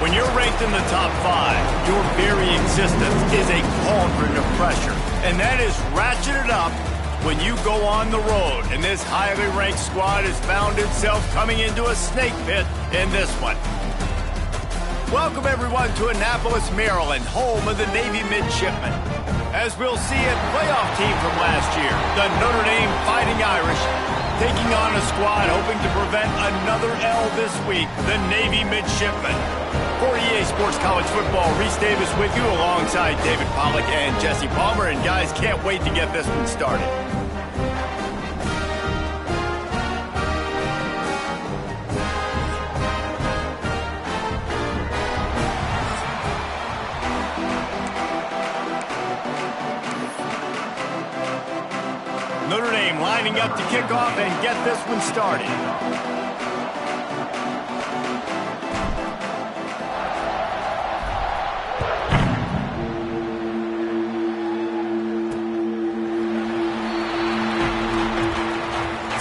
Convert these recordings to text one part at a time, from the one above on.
When you're ranked in the top 5, your very existence is a cauldron of pressure. And that is ratcheted up when you go on the road. And this highly ranked squad has found itself coming into a snake pit in this one. Welcome, everyone, to Annapolis, Maryland, home of the Navy Midshipmen. As we'll see a playoff team from last year, the Notre Dame Fighting Irish, taking on a squad hoping to prevent another L this week, the Navy Midshipmen. For EA Sports College Football, Reese Davis with you alongside David Pollack and Jesse Palmer. And guys, can't wait to get this one started. Notre Dame lining up to kick off and get this one started.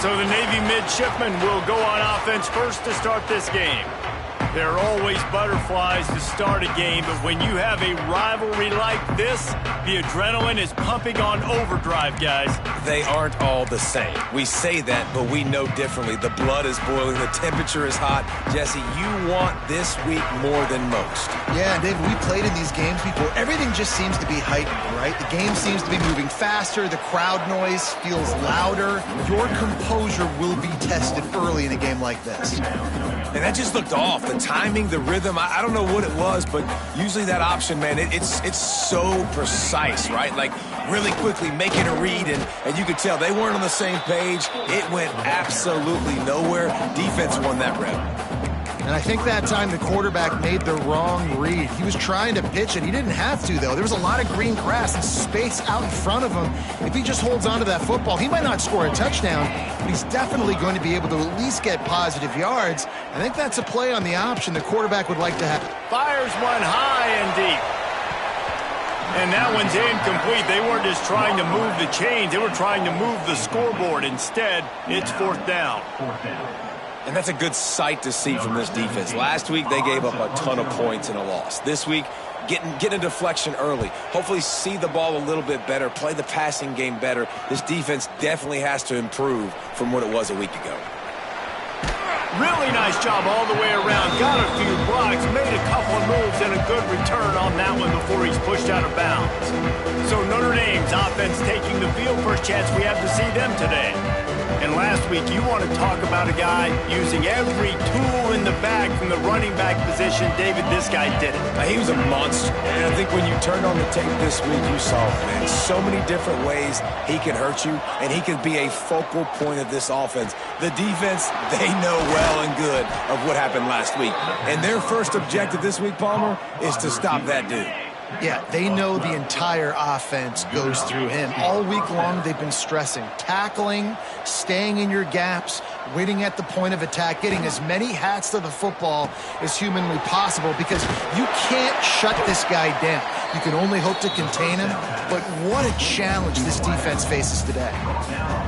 So the Navy Midshipmen will go on offense first to start this game. There are always butterflies to start a game, but when you have a rivalry like this, the adrenaline is pumping on overdrive, guys. They aren't all the same. We say that, but we know differently. The blood is boiling. The temperature is hot. Jesse, you want this week more than most. Yeah, David, we played in these games before. Everything just seems to be heightened, right? The game seems to be moving faster. The crowd noise feels louder. Your composure will be tested early in a game like this. And that just looked off. The timing, the rhythm, I don't know what it was, but usually that option, man, it's so precise, right? Like really quickly making a read, and you could tell they weren't on the same page. It went absolutely nowhere. Defense won that rep. And I think that time the quarterback made the wrong read. He was trying to pitch it. He didn't have to, though. There was a lot of green grass and space out in front of him. If he just holds on to that football, he might not score a touchdown, but he's definitely going to be able to at least get positive yards. I think that's a play on the option the quarterback would like to have. Fires one high and deep. And that one's incomplete. They weren't just trying to move the chains. They were trying to move the scoreboard. Instead, it's fourth down. And that's a good sight to see from this defense. Last week, they gave up a ton of points in a loss. This week, getting a deflection early. Hopefully see the ball a little bit better, play the passing game better. This defense definitely has to improve from what it was a week ago. Really nice job all the way around. Got a few blocks, made a couple of moves, and a good return on that one before he's pushed out of bounds. So Notre Dame's offense taking the field. First chance we have to see them today. And last week, you want to talk about a guy using every tool in the bag from the running back position. David, this guy did it. He was a monster. And I think when you turned on the tape this week, you saw it, man. So many different ways he can hurt you, and he can be a focal point of this offense. The defense, they know well and good of what happened last week. And their first objective this week, Palmer, is to stop that dude. Yeah, they know the entire offense goes through him. All week long, they've been stressing, tackling, staying in your gaps, waiting at the point of attack, getting as many hats to the football as humanly possible, because you can't shut this guy down. You can only hope to contain him, but what a challenge this defense faces today.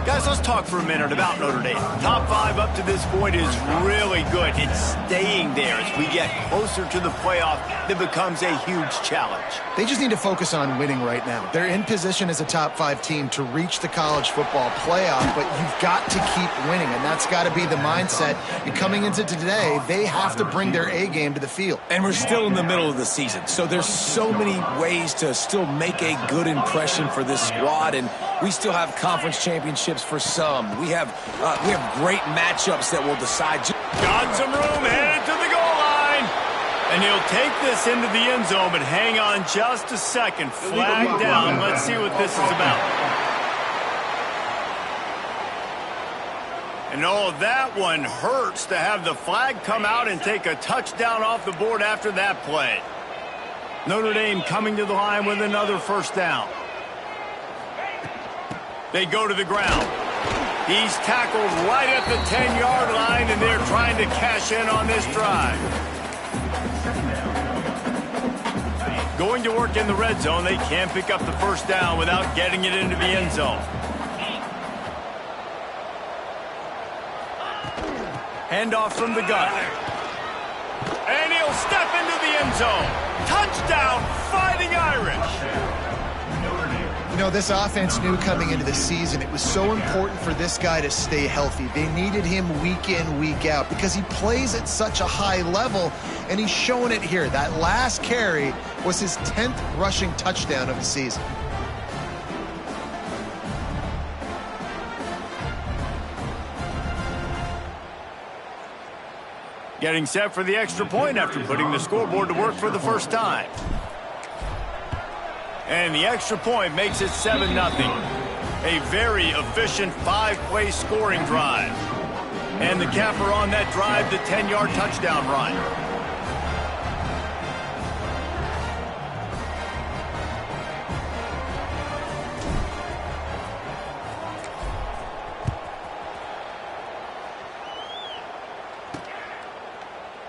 Guys, let's talk for a minute about Notre Dame. Top 5 up to this point is really good. It's staying there. As we get closer to the playoff, it becomes a huge challenge. They just need to focus on winning right now. They're in position as a top 5 team to reach the college football playoff, but you've got to keep winning, and that's got to be the mindset. And coming into today, they have to bring their A game to the field. And we're still in the middle of the season, so there's so many ways to still make a good impression for this squad, and we still have conference championships for some. We have great matchups that will decide. Got some room, headed to the goal line. And he'll take this into the end zone, but hang on just a second. Flag down. Let's see what this is about. And oh, that one hurts to have the flag come out and take a touchdown off the board after that play. Notre Dame coming to the line with another first down. They go to the ground. He's tackled right at the 10-yard line, and they're trying to cash in on this drive. Going to work in the red zone. They can't pick up the first down without getting it into the end zone. Handoff from the gun. And he'll step into the end zone. Touchdown, Fighting Irish. You know, this offense knew coming into the season it was so important for this guy to stay healthy. They needed him week in, week out because he plays at such a high level, and he's showing it here. That last carry was his 10th rushing touchdown of the season. Getting set for the extra point after putting the scoreboard to work for the first time. And the extra point makes it 7-0. A very efficient 5-play scoring drive. And the capper on that drive, the 10-yard touchdown run.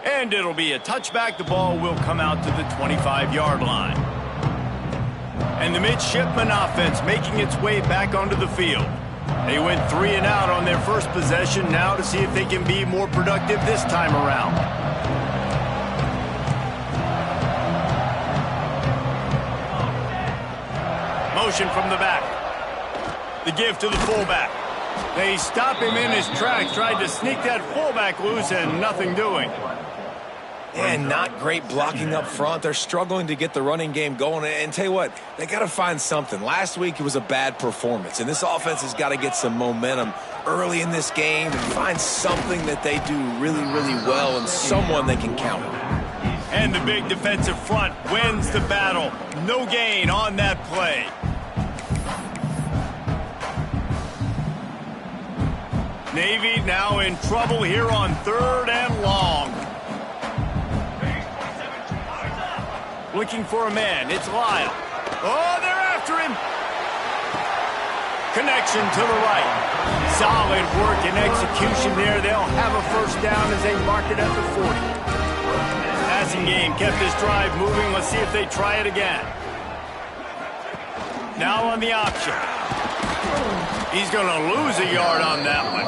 And it'll be a touchback. The ball will come out to the 25-yard line. And the midshipman offense making its way back onto the field. They went 3 and out on their first possession, now to see if they can be more productive this time around. Motion from the back. The give to the fullback. They stop him in his tracks, tried to sneak that fullback loose, and nothing doing. And not great blocking up front. They're struggling to get the running game going. And tell you what, they got to find something. Last week it was a bad performance, and this offense has got to get some momentum early in this game and find something that they do really, really well and someone they can count on. And the big defensive front wins the battle. No gain on that play. Navy now in trouble here on 3rd and long. Looking for a man. It's Lyle. Oh, they're after him. Connection to the right. Solid work and execution there. They'll have a first down as they mark it at the 40. Passing game kept this drive moving. Let's see if they try it again. Now on the option. He's going to lose a yard on that one.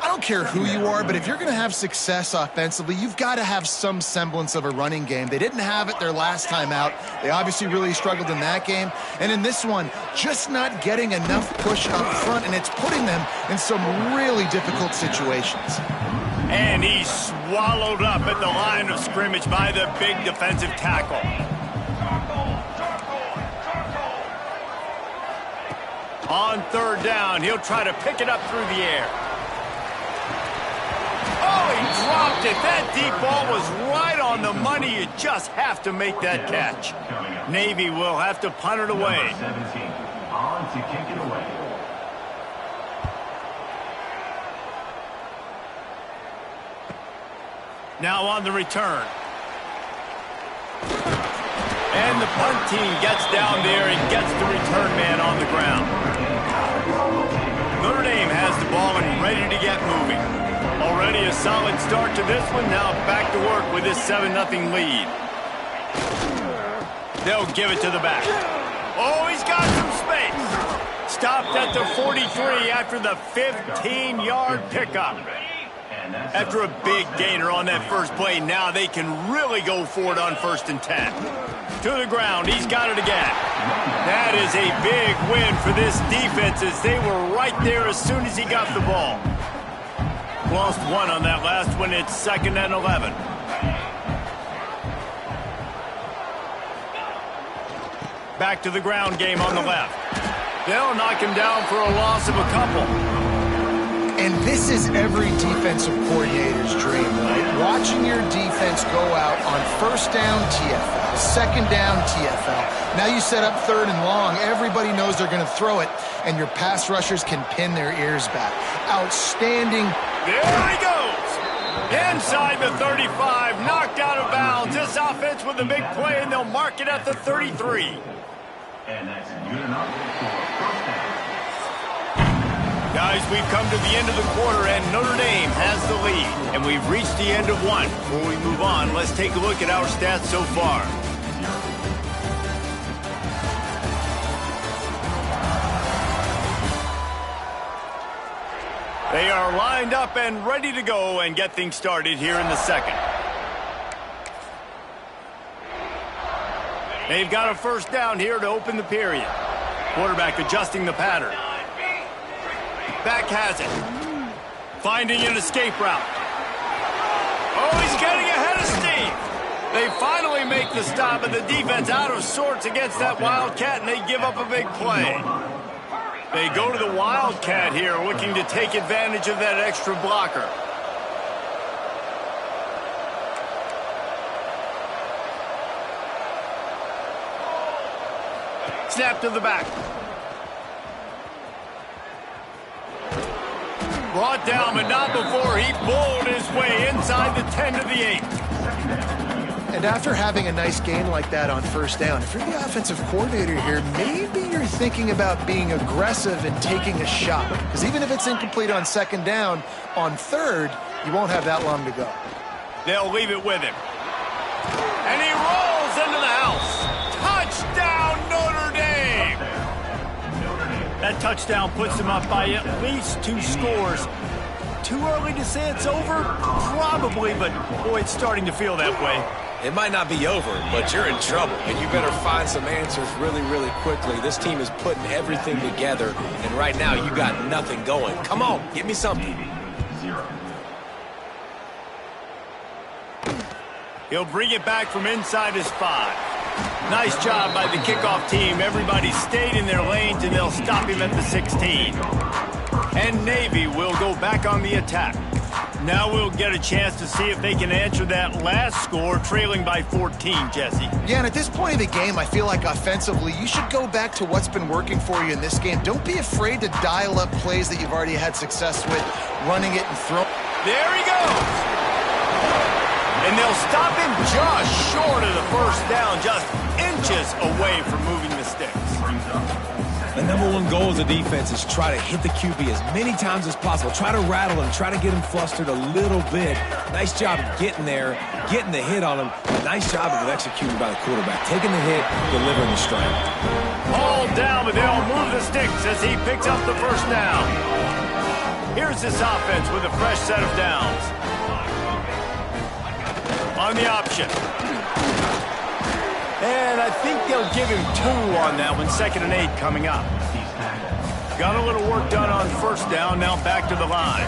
I don't care who you are, but if you're going to have success offensively, you've got to have some semblance of a running game. They didn't have it their last time out. They obviously really struggled in that game. And in this one, just not getting enough push up front, and it's putting them in some really difficult situations. And he's swallowed up at the line of scrimmage by the big defensive tackle. On 3rd down, he'll try to pick it up through the air. Oh, he dropped it. That deep ball was right on the money. You just have to make that catch. Navy will have to punt it away. On to kick it away. Now on the return. And the punt team gets down there and gets the return man on the ground. Notre Dame has the ball and ready to get moving. Already a solid start to this one. Now back to work with this 7-0 lead. They'll give it to the back. Oh, he's got some space. Stopped at the 43 after the 15-yard pickup. After a big gainer on that first play, now they can really go for it on 1st and 10. To the ground, he's got it again. That is a big win for this defense as they were right there as soon as he got the ball. Lost 1 on that last one. It's 2nd and 11. Back to the ground game on the left. They'll knock him down for a loss of a couple. And this is every defensive coordinator's dream, right? Watching your defense go out on 1st down, TFL, 2nd down, TFL. Now you set up 3rd and long. Everybody knows they're going to throw it, and your pass rushers can pin their ears back. Outstanding. There he goes. Inside the 35, knocked out of bounds. This offense with a big play, and they'll mark it at the 33. And that's good enough for 1st down. Guys, we've come to the end of the quarter, and Notre Dame has the lead. And we've reached the end of one. Before we move on, let's take a look at our stats so far. They are lined up and ready to go and get things started here in the second. They've got a first down here to open the period. Quarterback adjusting the pattern. Back has it. Finding an escape route. Oh, he's getting ahead of steam. They finally make the stop, and the defense out of sorts against that Wildcat, and they give up a big play. They go to the Wildcat here, looking to take advantage of that extra blocker. Snap to the back. Brought down, but not before he bowled his way inside the 10 to the 8. And after having a nice game like that on first down, if you're the offensive coordinator here, maybe you're thinking about being aggressive and taking a shot. Because even if it's incomplete on second down, on third, you won't have that long to go. They'll leave it with him. And he rolls into the house. Touchdown, Notre Dame! That touchdown puts them up by at least 2 scores. Too early to say it's over? Probably, but boy, it's starting to feel that way. It might not be over, but you're in trouble, and you better find some answers really, really quickly. This team is putting everything together, and right now you got nothing going. Come on, give me something. He'll bring it back from inside his 5. Nice job by the kickoff team. Everybody stayed in their lanes, and they'll stop him at the 16. And Navy will go back on the attack. Now we'll get a chance to see if they can answer that last score, trailing by 14, Jesse. Yeah, and at this point of the game, I feel like offensively, you should go back to what's been working for you in this game. Don't be afraid to dial up plays that you've already had success with, running it and throwing. There he goes! And they'll stop him just short of the first down, just inches away from moving the sticks. The #1 goal as a defense is try to hit the QB as many times as possible. Try to rattle him, try to get him flustered a little bit. Nice job of getting there, getting the hit on him. Nice job of executing by the quarterback. Taking the hit, delivering the strike. All down, but they'll move the sticks as he picks up the first down. Here's this offense with a fresh set of downs. On the option. And I think they'll give him 2 on that one. 2nd and 8 coming up. Got a little work done on first down. Now back to the line.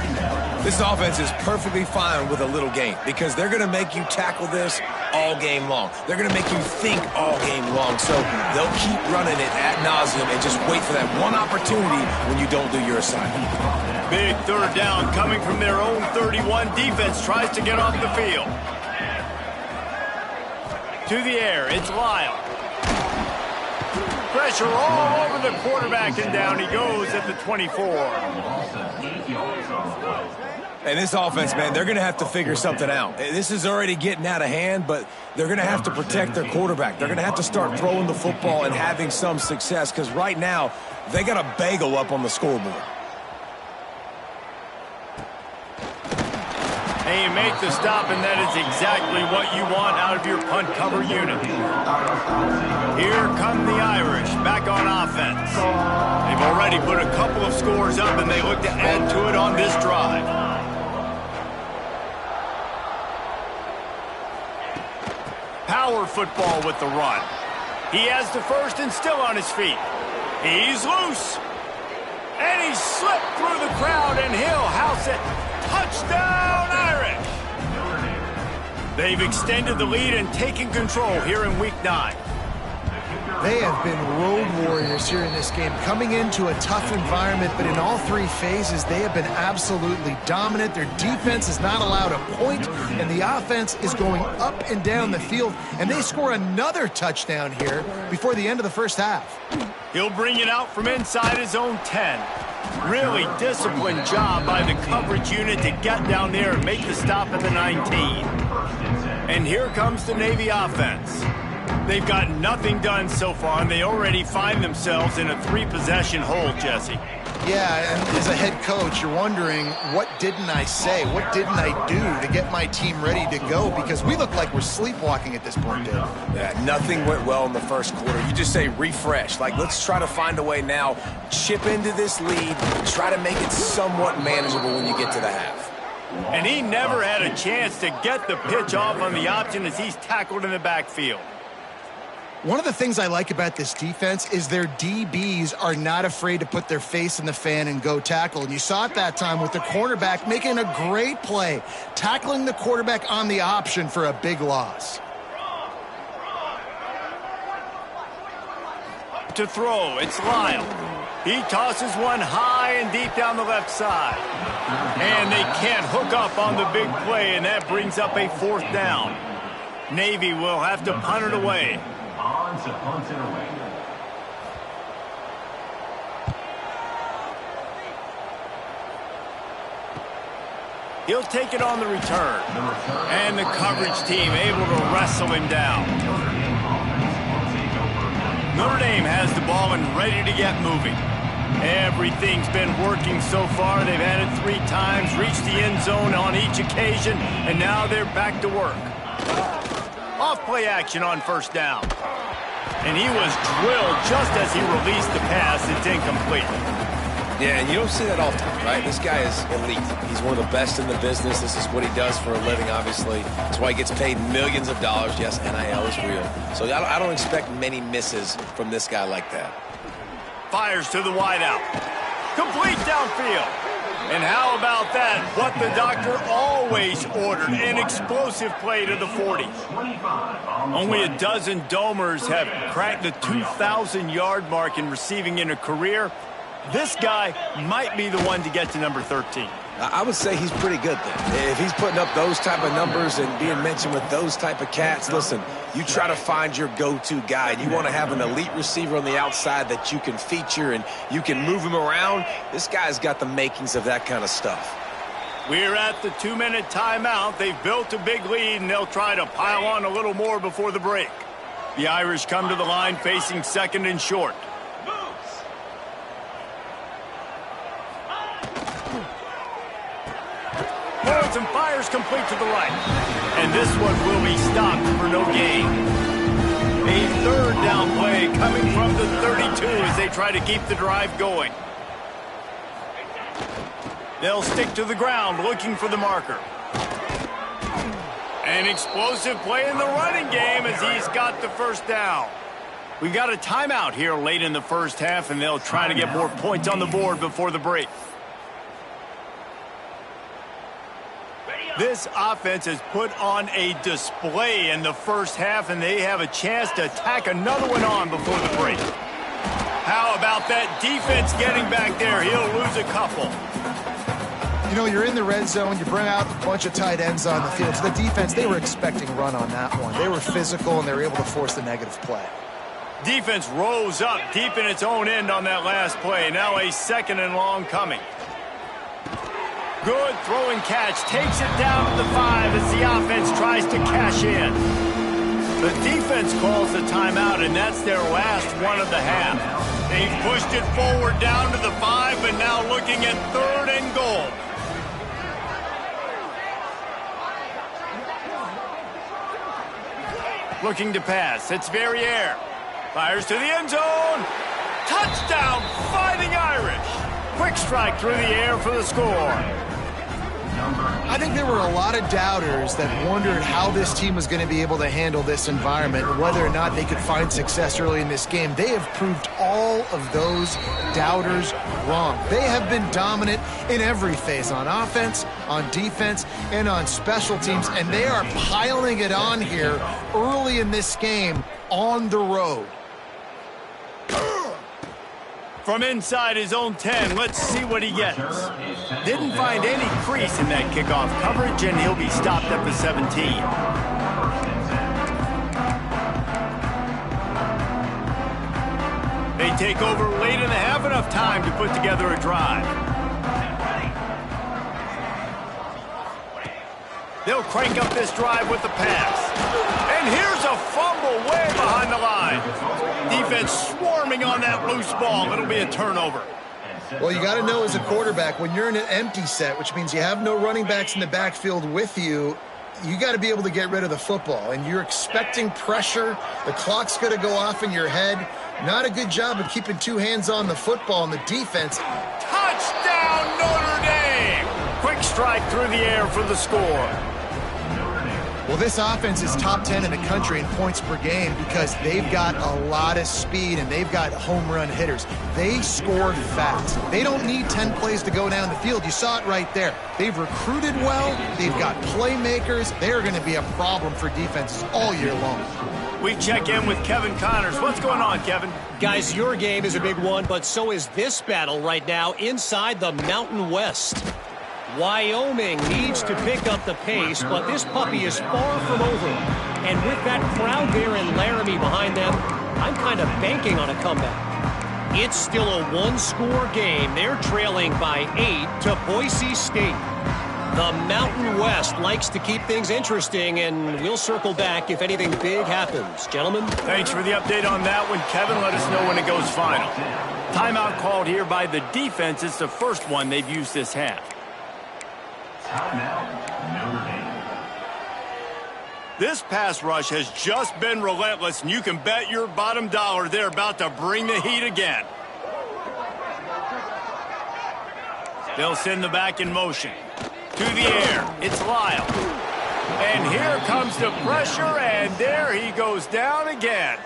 This offense is perfectly fine with a little game because they're going to make you tackle this all game long. They're going to make you think all game long. So they'll keep running it ad nauseum and just wait for that one opportunity when you don't do your assignment. Big third down coming from their own 31. Defense tries to get off the field. To the air, it's Lyle. Pressure all over the quarterback, and down he goes at the 24. And this offense, man, they're going to have to figure something out. This is already getting out of hand, but they're going to have to protect their quarterback. They're going to have to start throwing the football and having some success because right now they got a bagel up on the scoreboard. And you make the stop, and that is exactly what you want out of your punt cover unit. Here come the Irish back on offense. They've already put a couple of scores up, and they look to add to it on this drive. Power football with the run. He has the first and still on his feet. He's loose. And he slipped through the crowd, and he'll house it. Touchdown, Irish! They've extended the lead and taken control here in Week 9. They have been road warriors here in this game, coming into a tough environment, but in all 3 phases, they have been absolutely dominant. Their defense is not allowed a point, and the offense is going up and down the field, and they score another touchdown here before the end of the first half. He'll bring it out from inside his own 10. Really disciplined job by the coverage unit to get down there and make the stop at the 19. And here comes the Navy offense. They've got nothing done so far, and they already find themselves in a 3-possession hole, Jesse. Yeah, and as a head coach, you're wondering, what didn't I say? What didn't I do to get my team ready to go? Because we look like we're sleepwalking at this point, Dave. Yeah, nothing went well in the first quarter. You just say refresh. Like, let's try to find a way now, chip into this lead, try to make it somewhat manageable when you get to the half. And he never had a chance to get the pitch off on the option as he's tackled in the backfield. One of the things I like about this defense is their DBs are not afraid to put their face in the fan and go tackle. And you saw it that time with the cornerback making a great play, tackling the quarterback on the option for a big loss. To throw, it's Lyle. He tosses one high and deep down the left side. And they can't hook up on the big play, and that brings up a 4th down. Navy will have to punt it away. On to punt it away. He'll take it on the return. And the coverage team able to wrestle him down. Notre Dame has the ball and ready to get moving. Everything's been working so far. They've had it 3 times, reached the end zone on each occasion, and now they're back to work. Off-play action on 1st down. And he was drilled just as he released the pass. It's incomplete. Yeah, and you don't see that often, right? This guy is elite. He's one of the best in the business. This is what he does for a living, obviously. That's why he gets paid millions of dollars. Yes, NIL is real. So I don't expect many misses from this guy like that. Fires to the wideout. Complete downfield. And how about that? What the doctor always ordered, an explosive play to the 40. Only a dozen Domers have cracked the 2,000-yard mark in receiving in a career. This guy might be the one to get to number 13. I would say he's pretty good then. If he's putting up those type of numbers and being mentioned with those type of cats, listen, you try to find your go-to guy. You want to have an elite receiver on the outside that you can feature and you can move him around. This guy's got the makings of that kind of stuff. We're at the 2-minute timeout. They've built a big lead, and they'll try to pile on a little more before the break. The Irish come to the line facing 2nd and short. Throws and fires complete to the right. And this one will be stopped for no gain. A 3rd down play coming from the 32 as they try to keep the drive going. They'll stick to the ground looking for the marker. An explosive play in the running game as he's got the 1st down. We've got a timeout here late in the 1st half, and they'll try to get more points on the board before the break. This offense has put on a display in the 1st half, and they have a chance to tack another one on before the break. How about that defense getting back there? He'll lose a couple. You know, you're in the red zone, you bring out a bunch of tight ends on the field. So the defense, they were expecting run on that one. They were physical, and they were able to force the negative play. Defense rose up deep in its own end on that last play. Now a 2nd and long coming. Good throw and catch. Takes it down to the 5 as the offense tries to cash in. The defense calls the timeout, and that's their last one of the half. They've pushed it forward down to the 5, but now looking at 3rd and goal. Looking to pass. It's Verrier. Fires to the end zone. Touchdown, Fighting Irish. Quick strike through the air for the score. I think there were a lot of doubters that wondered how this team was going to be able to handle this environment and whether or not they could find success early in this game. They have proved all of those doubters wrong. They have been dominant in every phase, on offense, on defense, and on special teams, and they are piling it on here early in this game on the road. From inside his own 10, let's see what he gets. Didn't find any crease in that kickoff coverage, and he'll be stopped at the 17. They take over late in the half, enough time to put together a drive. They'll crank up this drive with the pass. And here's a fumble way behind the line. Defense swarming on that loose ball. It'll be a turnover. Well, you got to know as a quarterback, when you're in an empty set, which means you have no running backs in the backfield with you, you got to be able to get rid of the football. And you're expecting pressure. The clock's going to go off in your head. Not a good job of keeping two hands on the football and the defense. Touchdown, Notre Dame! Quick strike through the air for the score. Well, this offense is top 10 in the country in points per game because they've got a lot of speed and they've got home run hitters. They score fast. They don't need 10 plays to go down the field. You saw it right there. They've recruited well. They've got playmakers. They're going to be a problem for defenses all year long. We check in with Kevin Connors. What's going on, Kevin? Guys, your game is a big one, but so is this battle right now inside the Mountain West. Wyoming needs to pick up the pace, but this puppy is far from over. And with that crowd there in Laramie behind them, I'm kind of banking on a comeback. It's still a one-score game. They're trailing by 8 to Boise State. The Mountain West likes to keep things interesting, and we'll circle back if anything big happens. Gentlemen? Thanks for the update on that one, Kevin. Let us know when it goes final. Timeout called here by the defense. It's the first one they've used this half. This pass rush has just been relentless, and you can bet your bottom dollar they're about to bring the heat again. They'll send the back in motion. To the air, it's Lyle. And here comes the pressure, and there he goes down again.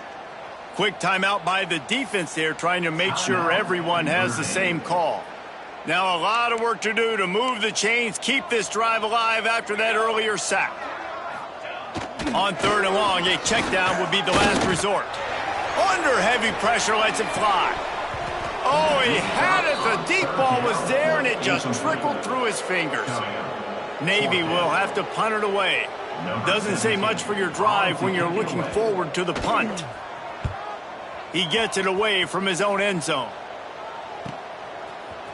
Quick timeout by the defense there, trying to make sure everyone has the same call. Now a lot of work to do to move the chains, keep this drive alive after that earlier sack. On 3rd and long, a check down would be the last resort. Under heavy pressure, lets it fly. Oh, he had it. The deep ball was there, and it just trickled through his fingers. Navy will have to punt it away. Doesn't say much for your drive when you're looking forward to the punt. He gets it away from his own end zone.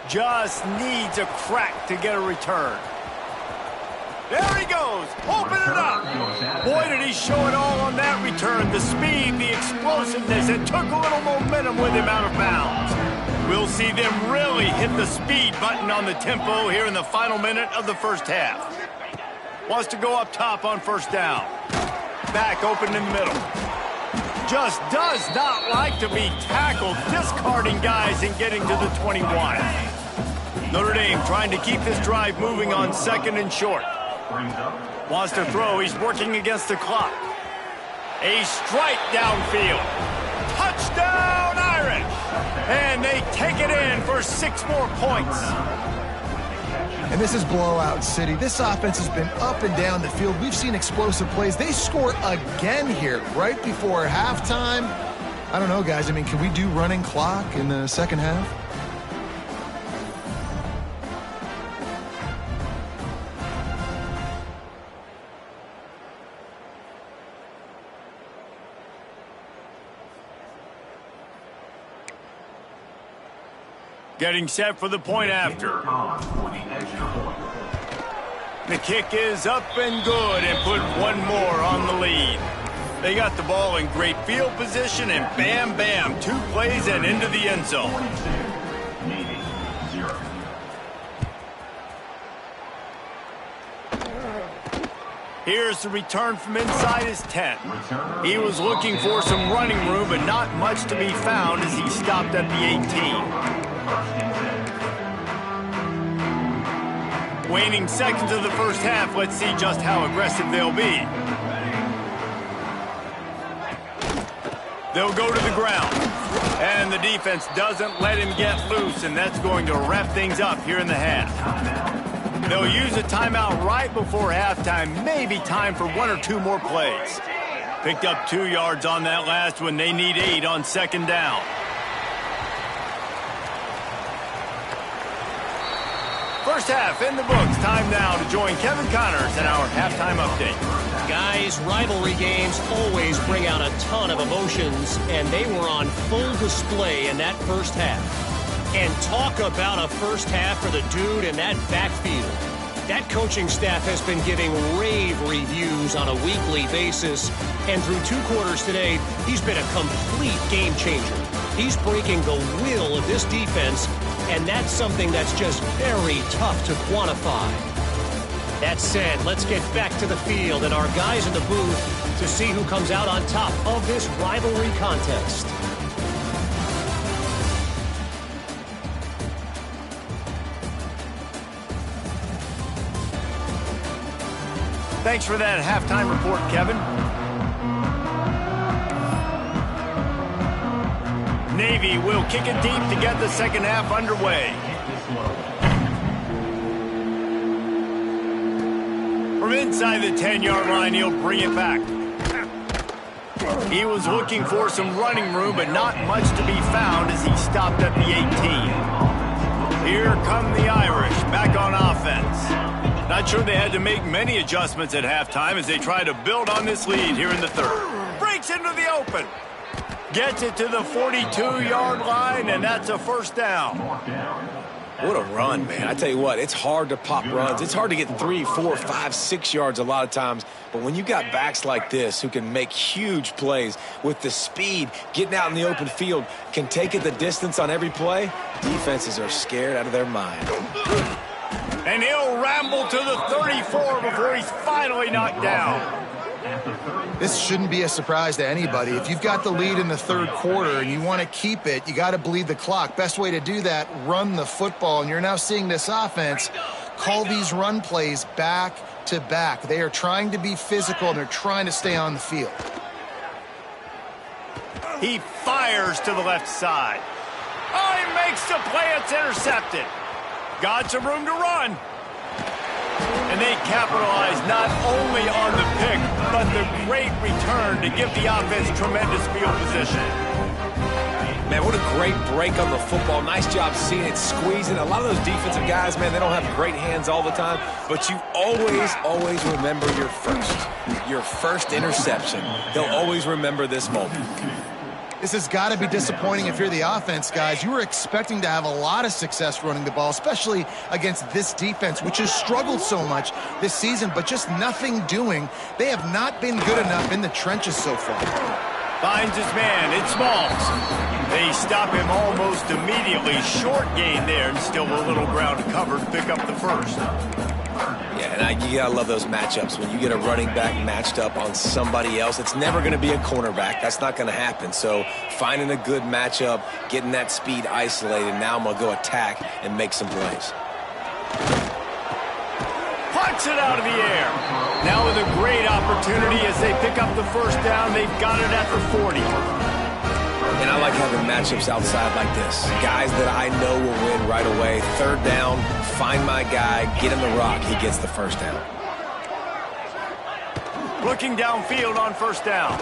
Just needs a crack to get a return. There he goes. Open it up. Boy, did he show it all on that return. The speed, the explosiveness. It took a little momentum with him out of bounds. We'll see them really hit the speed button on the tempo here in the final minute of the first half. Wants to go up top on 1st down. Back open in the middle. Just does not like to be tackled, discarding guys and getting to the 21. Notre Dame trying to keep this drive moving on 2nd and short. Wants to throw. He's working against the clock. A strike downfield. Touchdown, Irish! And they take it in for 6 more points. And this is blowout city. This offense has been up and down the field. We've seen explosive plays. They score again here right before halftime. I don't know, guys. I mean, can we do running clock in the second half? Getting set for the point after. The kick is up and good and put one more on the lead. They got the ball in great field position and bam, bam, 2 plays and into the end zone. Here's the return from inside his 10. He was looking for some running room, but not much to be found as he stopped at the 18. Waning seconds of the first half, let's see just how aggressive they'll be. They'll go to the ground. And the defense doesn't let him get loose, and that's going to wrap things up here in the half. They'll use a timeout right before halftime, maybe time for 1 or 2 more plays. Picked up 2 yards on that last one. They need 8 on 2nd down. First half in the books. Time now to join Kevin Connors in our halftime update. Guys, rivalry games always bring out a ton of emotions, and they were on full display in that first half. And talk about a first half for the dude in that backfield. That coaching staff has been giving rave reviews on a weekly basis, and through 2 quarters today, he's been a complete game changer. He's breaking the will of this defense, and that's something that's just very tough to quantify. That said, let's get back to the field and our guys in the booth to see who comes out on top of this rivalry contest. Thanks for that halftime report, Kevin. Navy will kick it deep to get the second half underway. From inside the 10-yard line, he'll bring it back. He was looking for some running room, but not much to be found as he stopped at the 18. Here come the Irish, back on offense. Not sure they had to make many adjustments at halftime as they try to build on this lead here in the third. Breaks into the open. Gets it to the 42-yard line, and that's a first down. What a run, man. I tell you what, it's hard to pop runs. It's hard to get 3, 4, 5, 6 yards a lot of times. But when you got backs like this who can make huge plays with the speed, getting out in the open field, can take it the distance on every play, defenses are scared out of their mind. And he'll ramble to the 34 before he's finally knocked down. This shouldn't be a surprise to anybody. If you've got the lead in the third quarter and you want to keep it, you got to bleed the clock. Best way to do that, run the football. And you're now seeing this offense call these run plays back to back. They are trying to be physical, and they're trying to stay on the field. He fires to the left side. Oh, he makes the play. It's intercepted. Got some room to run. And they capitalize not only on the pick, but the great return to give the offense tremendous field position. Man, what a great break on the football. Nice job seeing it, squeezing. A lot of those defensive guys, man, they don't have great hands all the time, but you always remember your first interception. They'll always remember this moment. This has got to be disappointing if you're the offense, guys. You were expecting to have a lot of success running the ball, especially against this defense, which has struggled so much this season, but just nothing doing. They have not been good enough in the trenches so far. Finds his man. It's Smalls. They stop him almost immediately. Short gain there, and still a little ground to cover to pick up the first. Yeah, and you gotta love those matchups. When you get a running back matched up on somebody else, it's never going to be a cornerback. That's not going to happen. So finding a good matchup, getting that speed isolated, now I'm going to go attack and make some plays. Punts it out of the air. Now with a great opportunity as they pick up the first down. They've got it at the 40. And I like having matchups outside like this. Guys that I know will win right away. Third down, find my guy, get him the rock, he gets the first down. Looking downfield on first down.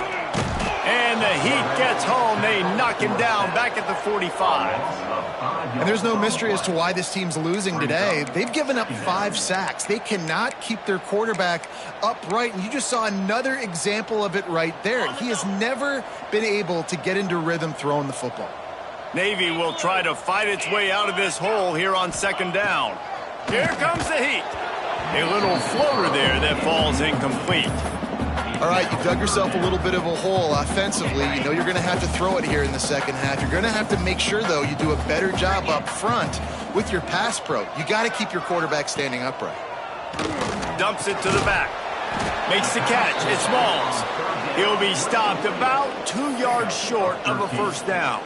And the Heat gets home. They knock him down back at the 45. And there's no mystery as to why this team's losing today. They've given up 5 sacks. They cannot keep their quarterback upright. And you just saw another example of it right there. He has never been able to get into rhythm throwing the football. Navy will try to fight its way out of this hole here on second down. Here comes the Heat. A little floater there that falls incomplete. All right, you dug yourself a little bit of a hole offensively. You know you're going to have to throw it here in the second half. You're going to have to make sure, though, you do a better job up front with your pass pro. You got to keep your quarterback standing upright. Dumps it to the back. Makes the catch. It's Smalls. He'll be stopped about 2 yards short of a first down.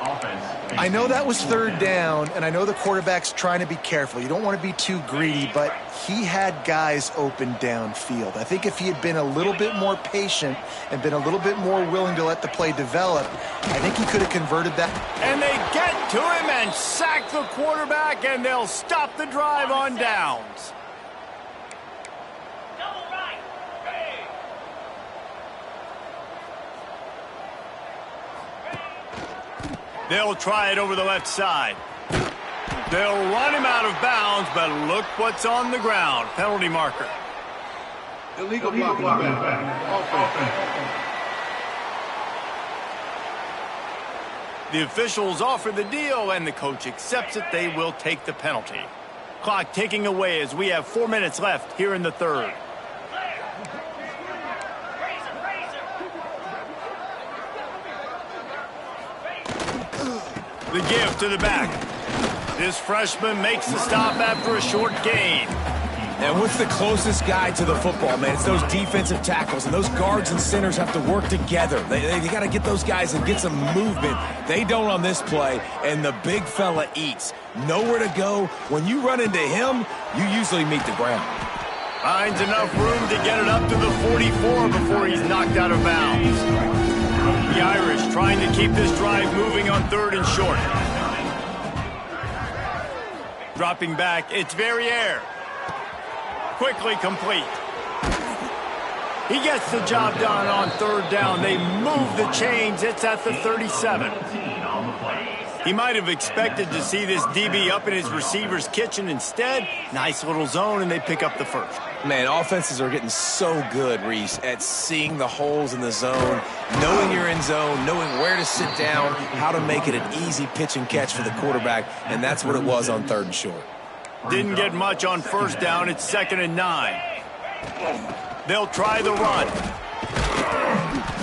I know that was third down, and I know the quarterback's trying to be careful. You don't want to be too greedy, but he had guys open downfield. I think if he had been a little bit more patient and been a little bit more willing to let the play develop, I think he could have converted that. And they get to him and sack the quarterback, and they'll stop the drive on downs. They'll try it over the left side. They'll run him out of bounds, but look what's on the ground. Penalty marker. Illegal blocking offense. The officials offer the deal, and the coach accepts it. They will take the penalty. Clock ticking away as we have 4 minutes left here in the third. The give to the back. This freshman makes the stop after a short gain. And what's the closest guy to the football, man? It's those defensive tackles, and those guards and centers have to work together. They got to get those guys and get some movement. They don't on this play, and the big fella eats. Nowhere to go. When you run into him, you usually meet the ground. Finds enough room to get it up to the 44 before he's knocked out of bounds. The Irish trying to keep this drive moving on 3rd and short. Dropping back, it's Verrier. Quickly complete. He gets the job done on 3rd down. They move the chains. It's at the 37. He might have expected to see this DB up in his receiver's kitchen. Instead, nice little zone, and they pick up the first. Man, offenses are getting so good, Reese, at seeing the holes in the zone, knowing you're in zone, knowing where to sit down, how to make it an easy pitch and catch for the quarterback, and that's what it was on 3rd and short. Didn't get much on 1st down. It's 2nd and 9. They'll try the run.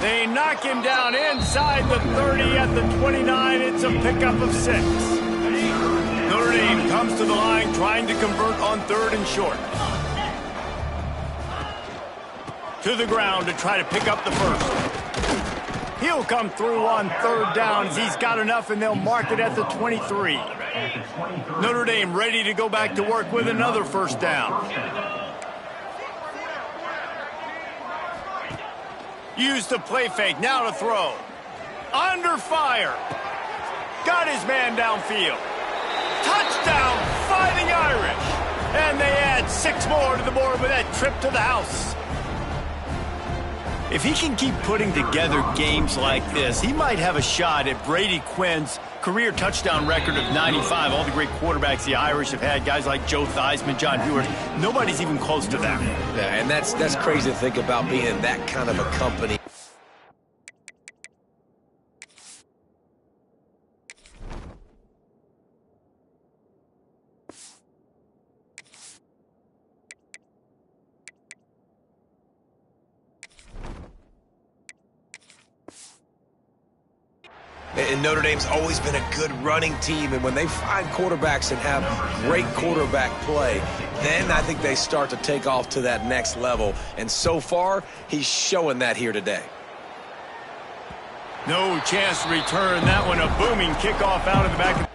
They knock him down inside the 30 at the 29. It's a pickup of 6. Notre Dame comes to the line trying to convert on 3rd and short. To the ground to try to pick up the first. He'll come through on 3rd down as he's got enough, and they'll mark it at the 23. Notre Dame ready to go back to work with another 1st down. Use the play fake, now to throw. Under fire. Got his man downfield. Touchdown, Fighting Irish. And they add 6 more to the board with that trip to the house. If he can keep putting together games like this, he might have a shot at Brady Quinn's career touchdown record of 95. All the great quarterbacks the Irish have had, guys like Joe Theismann, John Hewart, nobody's even close to that. Yeah, and that's crazy to think about being in that kind of a company. And Notre Dame's always been a good running team, and when they find quarterbacks and have great quarterback play, then I think they start to take off to that next level. And so far, he's showing that here today. No chance to return that one. A booming kickoff out of the back.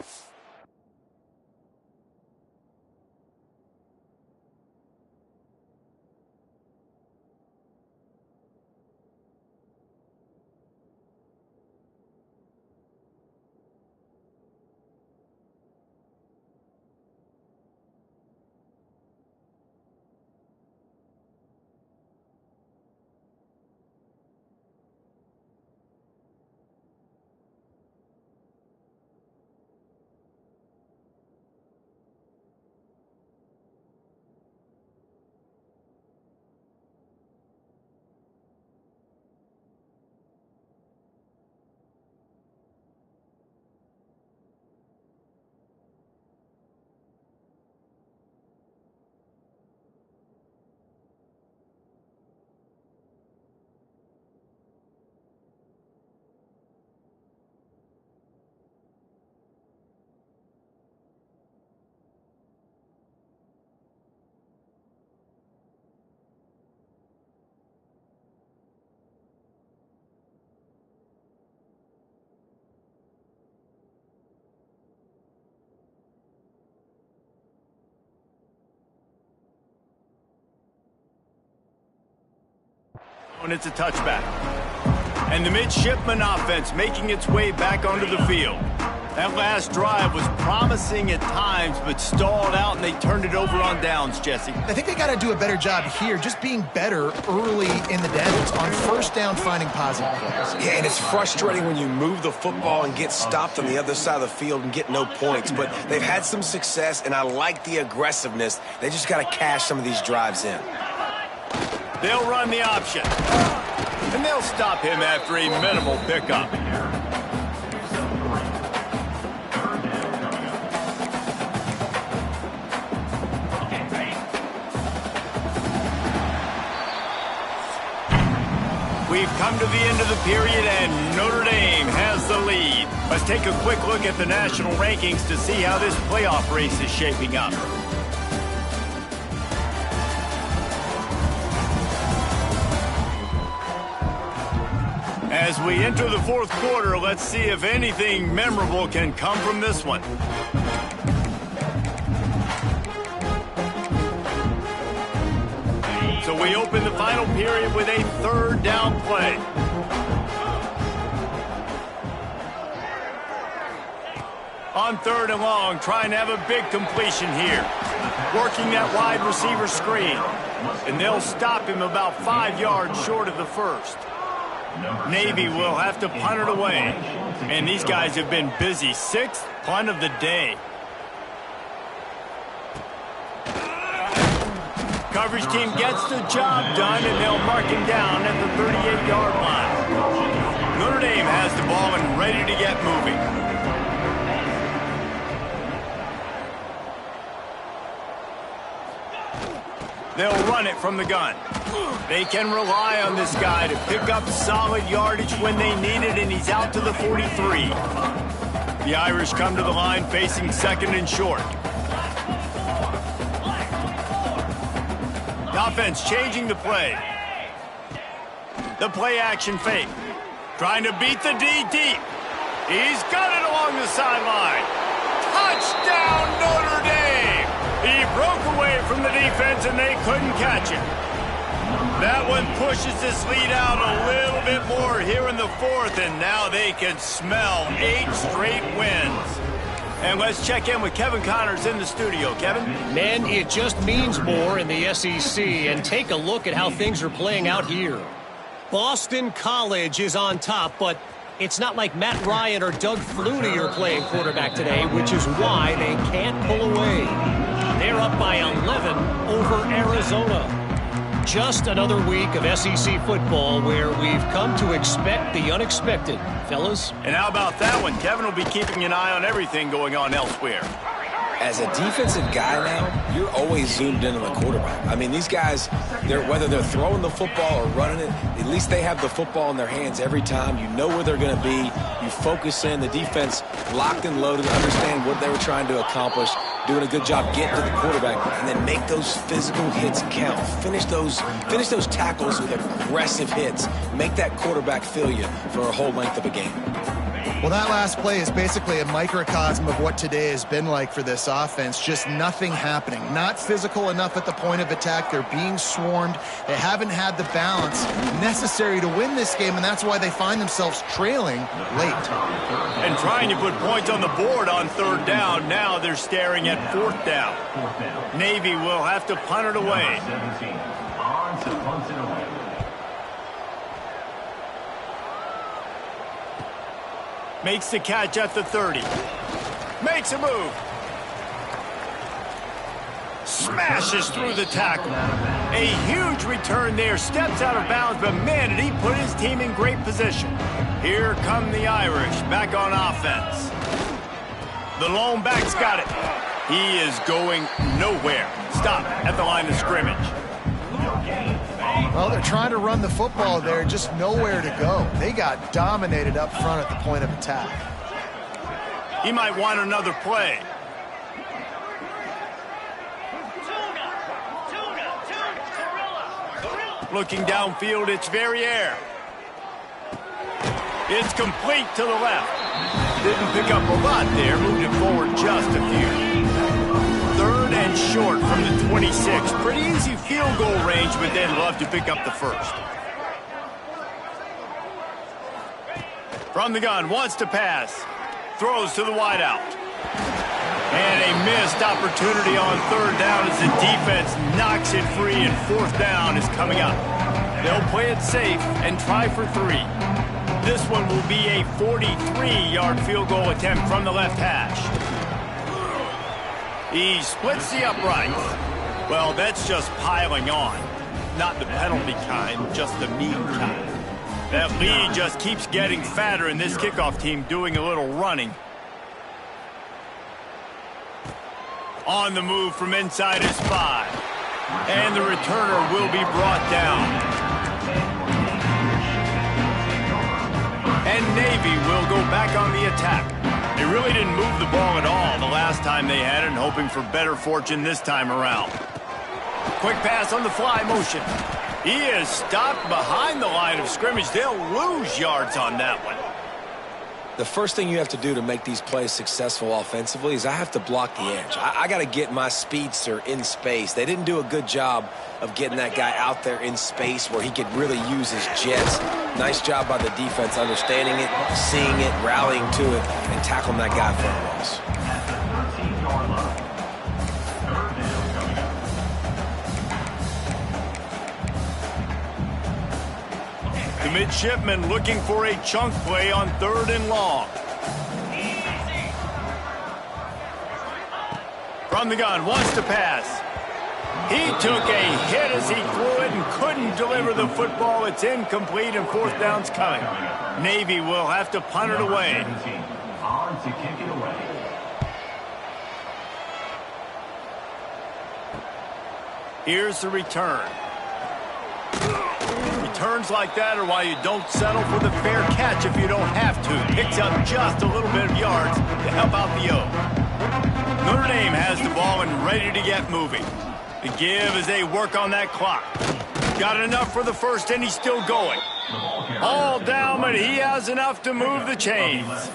And it's a touchback. And the midshipman offense making its way back onto the field. That last drive was promising at times, but stalled out, and they turned it over on downs, Jesse. I think they got to do a better job here, just being better early in the downs on 1st down, finding positive plays. Yeah, and it's frustrating when you move the football and get stopped on the other side of the field and get no points. But they've had some success, and I like the aggressiveness. They just got to cash some of these drives in. They'll run the option. And they'll stop him after a minimal pickup. We've come to the end of the period, and Notre Dame has the lead. Let's take a quick look at the national rankings to see how this playoff race is shaping up. As we enter the fourth quarter, let's see if anything memorable can come from this one. So we open the final period with a third down play. On third and long, trying to have a big completion here. Working that wide receiver screen. And they'll stop him about 5 yards short of the first. Navy will have to punt it away. And these guys have been busy. 6th punt of the day. Coverage team gets the job done, and they'll mark him down at the 38-yard line. Notre Dame has the ball and ready to get moving. They'll run it from the gun. They can rely on this guy to pick up solid yardage when they need it, and he's out to the 43. The Irish come to the line facing second and short. The offense changing the play. The play action fake. Trying to beat the D deep. He's got it along the sideline. Touchdown, Notre Dame! He broke away from the defense and they couldn't catch him. That one pushes this lead out a little bit more here in the fourth, and now they can smell 8 straight wins. And let's check in with Kevin Connors in the studio. Kevin? Man, it just means more in the SEC, and take a look at how things are playing out here. Boston College is on top, but it's not like Matt Ryan or Doug Flutie are playing quarterback today, which is why they can't pull away. They're up by 11 over Arizona. Just another week of SEC football where we've come to expect the unexpected, fellas. And how about that one? Kevin will be keeping an eye on everything going on elsewhere. As a defensive guy now, you're always zoomed in on the quarterback. I mean, these guys, whether they're throwing the football or running it, at least they have the football in their hands every time. You know where they're going to be. You focus in. The defense locked and loaded, understand what they were trying to accomplish, doing a good job getting to the quarterback, and then make those physical hits count. Finish those tackles with aggressive hits. Make that quarterback feel you for a whole length of a game. Well, that last play is basically a microcosm of what today has been like for this offense. Just nothing happening. Not physical enough at the point of attack. They're being swarmed. They haven't had the balance necessary to win this game, and that's why they find themselves trailing late. And trying to put points on the board on third down. Now they're staring at fourth down. Navy will have to punt it away. Makes the catch at the 30. Makes a move. Smashes through the tackle. A huge return there. Steps out of bounds, but man, did he put his team in great position. Here come the Irish back on offense. The lone back's got it. He is going nowhere. Stop at the line of scrimmage. Well, they're trying to run the football there, just nowhere to go. They got dominated up front at the point of attack. He might want another play. Looking downfield, it's Verrier. It's complete to the left. Didn't pick up a lot there, moved it forward just a few. Third and short from the 26. Pretty easy field goal range, but they'd love to pick up the first. From the gun, wants to pass. Throws to the wideout. And a missed opportunity on third down as the defense knocks it free, and fourth down is coming up. They'll play it safe and try for 3. This one will be a 43-yard field goal attempt from the left hash. He splits the uprights. Well, that's just piling on. Not the penalty kind, just the mean kind. That lead just keeps getting fatter, and this kickoff team doing a little running. On the move from inside his 5. And the returner will be brought down. Navy will go back on the attack. They really didn't move the ball at all the last time they had it, and hoping for better fortune this time around. Quick pass on the fly motion. He is stopped behind the line of scrimmage. They'll lose yards on that one. The first thing you have to do to make these plays successful offensively is I have to block the edge. I got to get my speedster in space. They didn't do a good job of getting that guy out there in space where he could really use his jets. Nice job by the defense understanding it, seeing it, rallying to it, and tackling that guy for a loss. The midshipman looking for a chunk play on 3rd and long. From the gun, wants to pass. He took a hit as he threw it and couldn't deliver the football. It's incomplete and 4th down's coming. Navy will have to punt it away. On to kick it away. Here's the return. Returns like that are why you don't settle for the fair catch if you don't have to. Picks up just a little bit of yards to help out the O. Notre Dame has the ball and ready to get moving. The give as they work on that clock. Got enough for the first, and he's still going. All down, but he has enough to move the chains.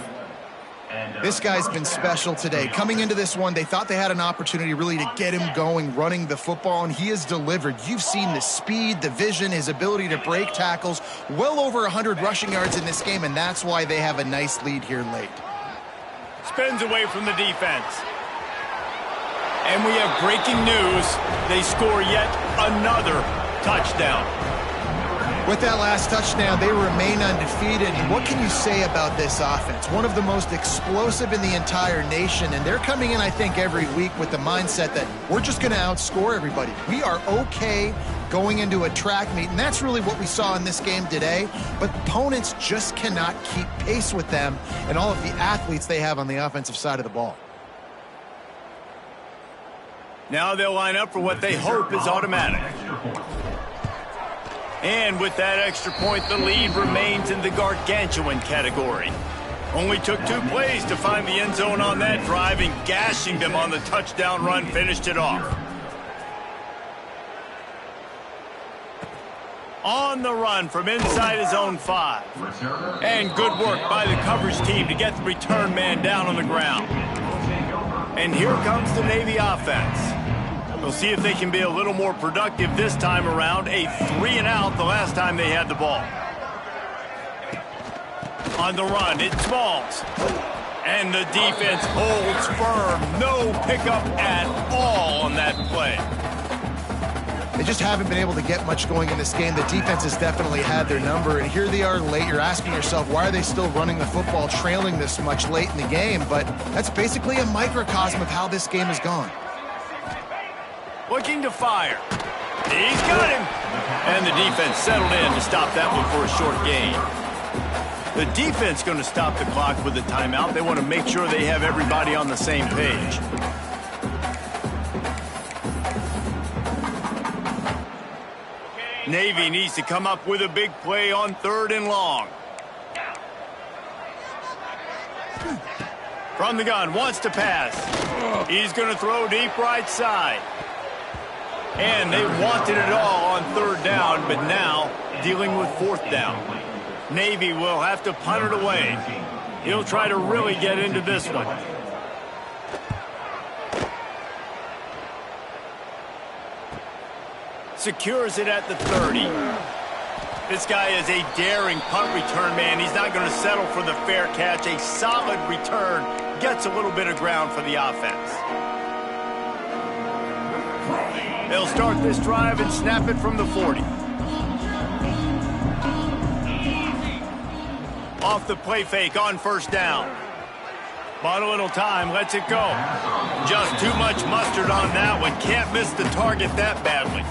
This guy's been special today. Coming into this one, they thought they had an opportunity really to get him going, running the football, and he has delivered. You've seen the speed, the vision, his ability to break tackles. Well over 100 rushing yards in this game, and that's why they have a nice lead here late. Spins away from the defense. And we have breaking news. They score yet another touchdown. With that last touchdown, they remain undefeated. And what can you say about this offense? One of the most explosive in the entire nation. And they're coming in, I think, every week with the mindset that we're just going to outscore everybody. We are okay going into a track meet. And that's really what we saw in this game today. But opponents just cannot keep pace with them and all of the athletes they have on the offensive side of the ball. Now they'll line up for what they hope is automatic. And with that extra point, the lead remains in the gargantuan category. Only took 2 plays to find the end zone on that drive, and gashing them on the touchdown run finished it off. On the run from inside his own 5. And good work by the coverage team to get the return man down on the ground. And here comes the Navy offense. We'll see if they can be a little more productive this time around. A 3-and-out the last time they had the ball. On the run, it's Smalls. And the defense holds firm. No pickup at all on that play. They just haven't been able to get much going in this game. The defense has definitely had their number, and here they are late. You're asking yourself, why are they still running the football, trailing this much late in the game? But that's basically a microcosm of how this game has gone. Looking to fire. He's got him. And the defense settled in to stop that one for a short gain. The defense going to stop the clock with a timeout. They want to make sure they have everybody on the same page. Navy needs to come up with a big play on 3rd and long. From the gun, wants to pass. He's going to throw deep right side. And they wanted it all on 3rd down, but now dealing with 4th down. Navy will have to punt it away. He'll try to really get into this one. Secures it at the 30. This guy is a daring punt return man. He's not going to settle for the fair catch. A solid return gets a little bit of ground for the offense. They'll start this drive and snap it from the 40. Off the play fake on 1st down. Bought a little time, lets it go. Just too much mustard on that one. Can't miss the target that badly.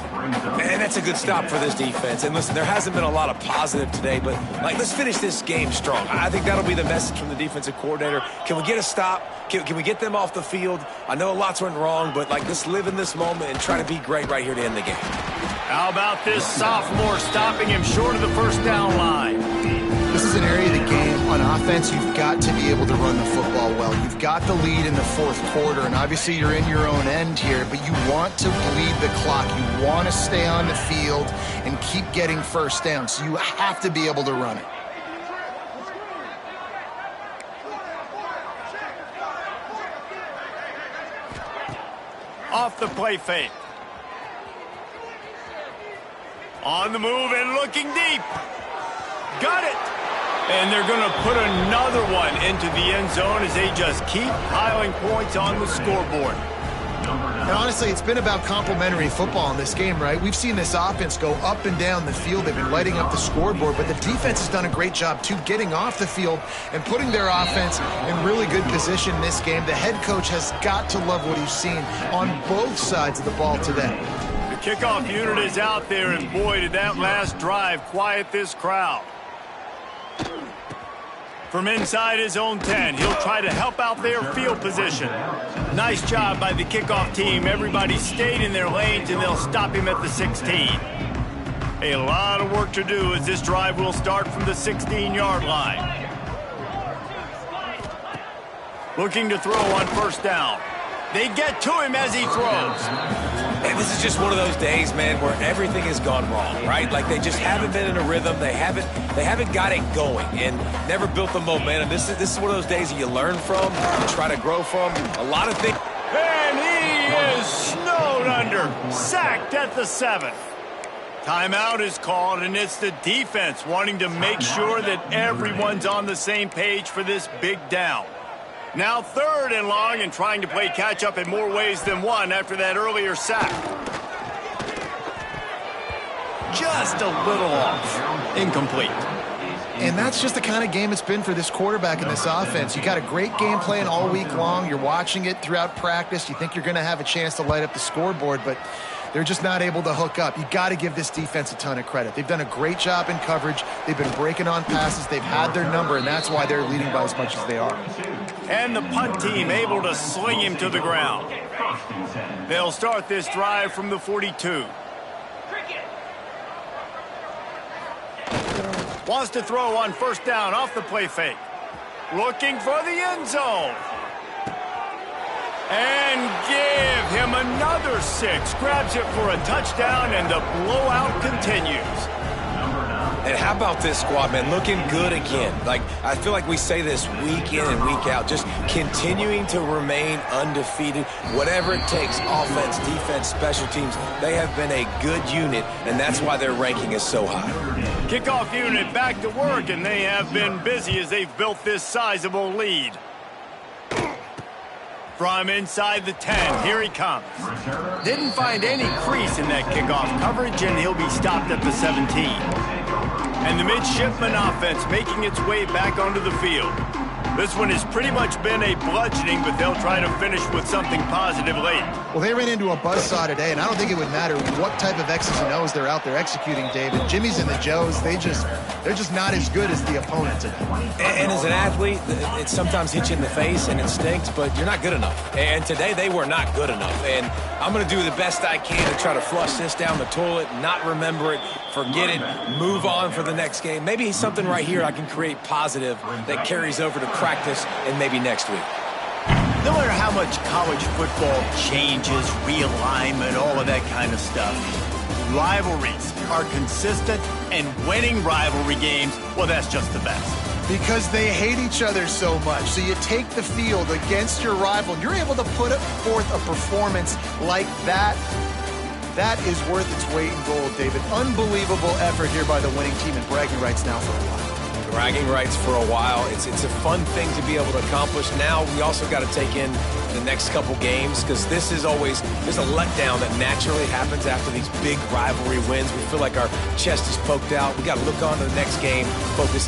Man, that's a good stop for this defense. And listen, there hasn't been a lot of positive today, but let's finish this game strong. I think that'll be the message from the defensive coordinator. Can we get a stop? Can we get them off the field? I know lots went wrong, but let's live in this moment and try to be great right here to end the game. How about this sophomore stopping him short of the 1st down line? This is is an area of the game on offense you've got to be able to run the football well. You've got the lead in the fourth quarter, and obviously you're in your own end here, but you want to bleed the clock. You want to stay on the field and keep getting first down, so you have to be able to run it. Off the play fake. On the move and looking deep. Got it. And they're going to put another one into the end zone as they just keep piling points on the scoreboard. And honestly, it's been about complementary football in this game, right? We've seen this offense go up and down the field. They've been lighting up the scoreboard, but the defense has done a great job, too, getting off the field and putting their offense in really good position in this game. The head coach has got to love what he's seen on both sides of the ball today. The kickoff unit is out there, and boy, did that last drive quiet this crowd. From inside his own 10, he'll try to help out their field position. Nice job by the kickoff team. Everybody stayed in their lanes, and they'll stop him at the 16. A lot of work to do as this drive will start from the 16-yard line. Looking to throw on first down. They get to him as he throws. And this is just one of those days, man, where everything has gone wrong, right? Like they just haven't been in a rhythm. They haven't got it going and never built the momentum. This is one of those days that you learn from, you try to grow from. A lot of things. And he is snowed under, sacked at the 7. Timeout is called, and it's the defense wanting to make sure that everyone's on the same page for this big down. Now 3rd and long, and trying to play catch-up in more ways than one after that earlier sack. Just a little off. Incomplete. And that's just the kind of game it's been for this quarterback in this offense. You got a great game plan all week long. You're watching it throughout practice. You think you're going to have a chance to light up the scoreboard, but they're just not able to hook up. You got to give this defense a ton of credit. They've done a great job in coverage. They've been breaking on passes. They've had their number, and that's why they're leading by as much as they are. And the punt team able to sling him to the ground. They'll start this drive from the 42. Wants to throw on first down off the play fake. Looking for the end zone. And give him another 6. Grabs it for a touchdown, and the blowout continues. And how about this squad, man? Looking good again. Like, I feel like we say this week in and week out, just continuing to remain undefeated. Whatever it takes, offense, defense, special teams, they have been a good unit, and that's why their ranking is so high. Kickoff unit back to work, and they have been busy as they've built this sizable lead. From inside the 10, here he comes. Didn't find any crease in that kickoff coverage, and he'll be stopped at the 17. And the midshipman offense making its way back onto the field. This one has pretty much been a bludgeoning, but they'll try to finish with something positive late. Well, they ran into a buzzsaw today, and I don't think it would matter what type of X's and O's they're out there executing, David. Jimmy's and the Joes, they're just not as good as the opponent today. And as an athlete, it sometimes hits you in the face, and it stinks, but you're not good enough. And today, they were not good enough. And I'm going to do the best I can to try to flush this down the toilet, not remember it, forget it, move on for the next game. Maybe something right here I can create positive that carries over to practice and maybe next week. No matter how much college football changes, realignment, all of that kind of stuff, rivalries are consistent, and winning rivalry games, well, that's just the best. Because they hate each other so much. So you take the field against your rival, you're able to put forth a performance like that. That is worth its weight in gold, David. Unbelievable effort here by the winning team, and bragging rights now for a while. Bragging rights for a while. It's a fun thing to be able to accomplish. Now we also got to take in the next couple games, because this is always, there's a letdown that naturally happens after these big rivalry wins. We feel like our chest is poked out. We got to look on to the next game, focus